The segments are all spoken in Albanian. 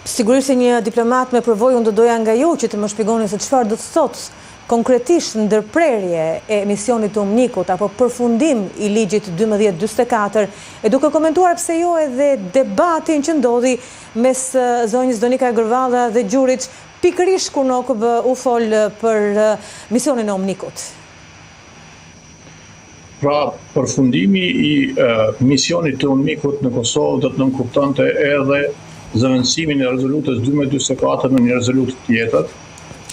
Sigurisht se një diplomat me përvojë unë do doja nga ju që të më shpjegoni se çfarë do të thotë konkretisht ndërprerje e misionit të Umnikut apo përfundim i ligjit 1244 e duke komentuar pse jo edhe debatin që ndodhi mes zonjës Donika Gërvalla dhe Gjurit pikërisht kur në OKB u fol për misionin e Umnikut. Pra, përfundimi i misionit të Umnikut në Kosovë do të nënkuptonte edhe zëvendësimin e rezolutës 1244 në një rezolutë tjetër,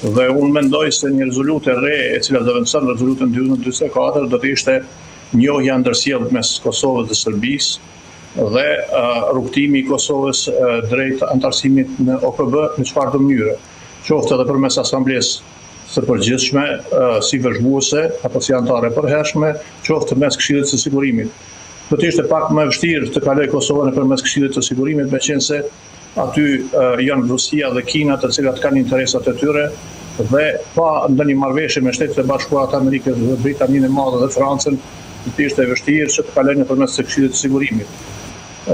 dhe unë mendoj se një rezolutë e re e cila zëvendëson rezolutën 1244 do të ishte njohja ndërsjellë mes Kosovës dhe Serbisë dhe rrugtimi i Kosovës drejt antarësimit në OKB në çfarëdo mënyre, qoftë edhe përmes asamblesë së përgjithshme si vëzhguese apo si anëtare përhershme, qoftë mes Këshillit të Sigurimit. Do të ishte pak më vështirë të kaloj Kosovën nëpërmes Këshillit të Sigurimit, meqense aty janë Rusia dhe Kina, të cilat kanë interesat e tyre dhe pa ndonjë marrëveshje me Shtetet e Bashkuara të Amerikës dhe Britaninë e Madhe dhe Francën, do të ishte vështirë që të kalojë nëpërmes Këshillit të Sigurimit.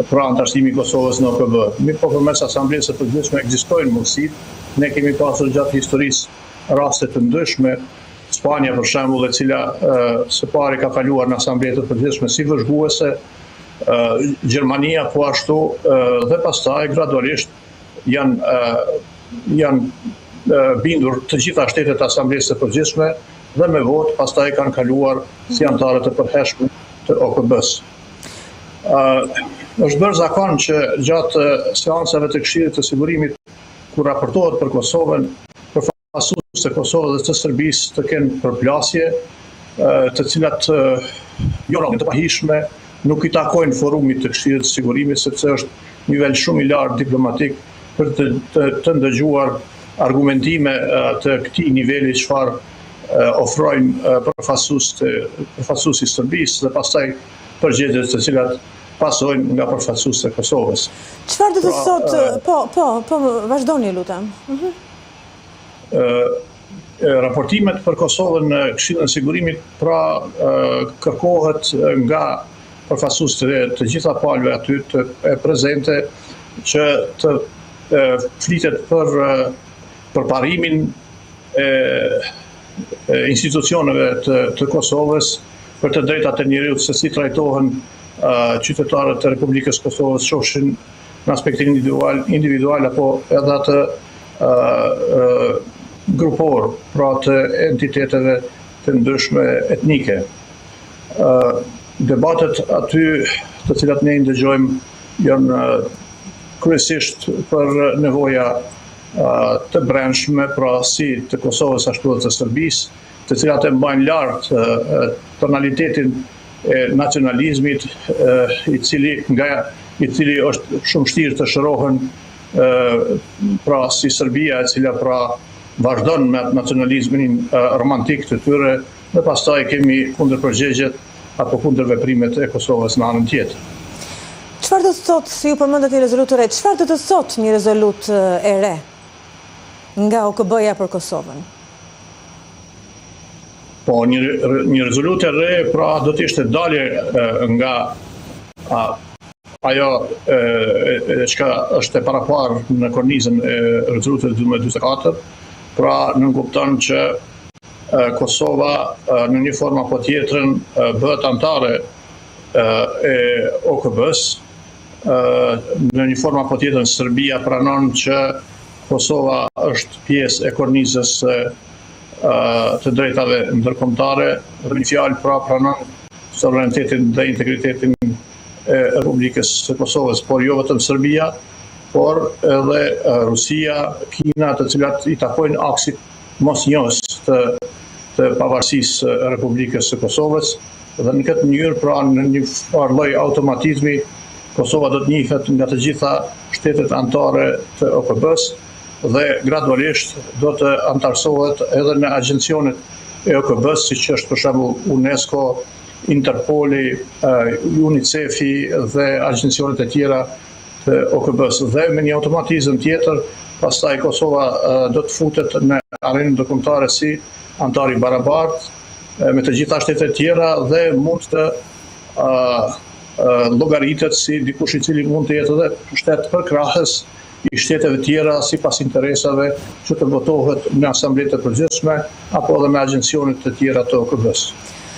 Pra antarësimi i Kosovës në OKB. Mirë po përmes asamblesë së përgjithshme ekzistojnë mundësitë. Ne kemi pasur gjatë historisë raste të ndryshme, Spanja për shembull, e cila së pari ka kaluar në asambletë të përgjithshme si vëzhguese, Gjermania po ashtu dhe pastaj gradualisht janë bindur të gjitha shtetet e asamblesë së përgjithshme dhe me votë pastaj kanë kaluar si anëtarë të përhershme të OKB-s. Është bërë zakon që gjatë seancave të Këshillit të Sigurimit kur raportohet për Kosovën, përfaqësues të Kosovës dhe të Serbisë të kenë përplasje, të cilat jo të pahishme nuk i takojnë forumit të Këshillit të Sigurimit, sepse është nivel shumë i lartë diplomatik për të ndëgjuar argumentime të këtij niveli çfarë ofrojnë përfaqësuesi i Serbisë dhe pastaj përgjigjet të cilat pasojnë nga përfaqësuesi e Kosovës. Çfarë do të thotë, vazhdoni lutem. Raportimet për Kosovën në Këshillin e Sigurimit pra kërkohet nga përfaqësuesët të gjitha palëve aty të prezente që të flitet për përparimin e institucioneve të Kosovës për të drejtat e njerëzit, se si trajtohen qytetarët e Republikës Kosovës, qofshin në aspektin individual apo edhe atë grupor, pra të entiteteve të ndryshme etnike. Debatet aty të cilat ne ndëgjojmë janë kryesisht për nevoja të brendshme, pra si të Kosovës ashtu edhe të Serbisë, të cilat e mbajnë lart tonalitetin e nacionalizmit, i cili është shumë vështirë të shërohen, pra si Serbia, e cila pra vazhdon me nacionalizmin romantik të tyre, dhe pastaj kemi kundërpërgjigjet apo kundërveprimet e Kosovës në anën tjetër. Çfarë do të thotë, si ju përmendet një rezolutë e re, çfarë do të thotë një rezolutë e re nga OKB-ja për Kosovën? Po, një rezolutë e re pra do të ishte dalje nga ajo çka është e paraparë në kornizën e rezolutës 1244, pra nënkupton që Kosova në një formë apo tjetrën bëhet anëtare e OKB-s, në një formë apo tjetrën Serbia pranon që Kosova është pjesë e kornizës të drejtave ndërkombëtare, dhe një fjalë pra pranon sovranitetin dhe integritetin e Republikës së Kosovës, por jo vetëm Serbia, por edhe Rusia, Kina, të cilat i takojnë aksit mosnjohës të pavarësisë së Republikës së Kosovës, dhe në këtë mënyrë pra në një farë lloj automatizmi Kosova do të njihet nga të gjitha shtetet anëtare të OKB-s dhe gradualisht do të antarësohet edhe në agjencionet e OKB-s, siç është për shembull UNESCO, Interpoli, UNICEF-i dhe agjencionet e tjera të OKB-s. Dhe me një automatizëm tjetër, pastaj Kosova do të futet në arenën ndërkombëtare si antar i barabartë me të gjitha shtetet tjera dhe mund të llogaritet si dikush i cili mund të jetë edhe shtet përkrahës i shteteve tjera sipas interesave që të votohet në asambletë të përgjithshme apo edhe me agjencionet të tjera të OKB-s.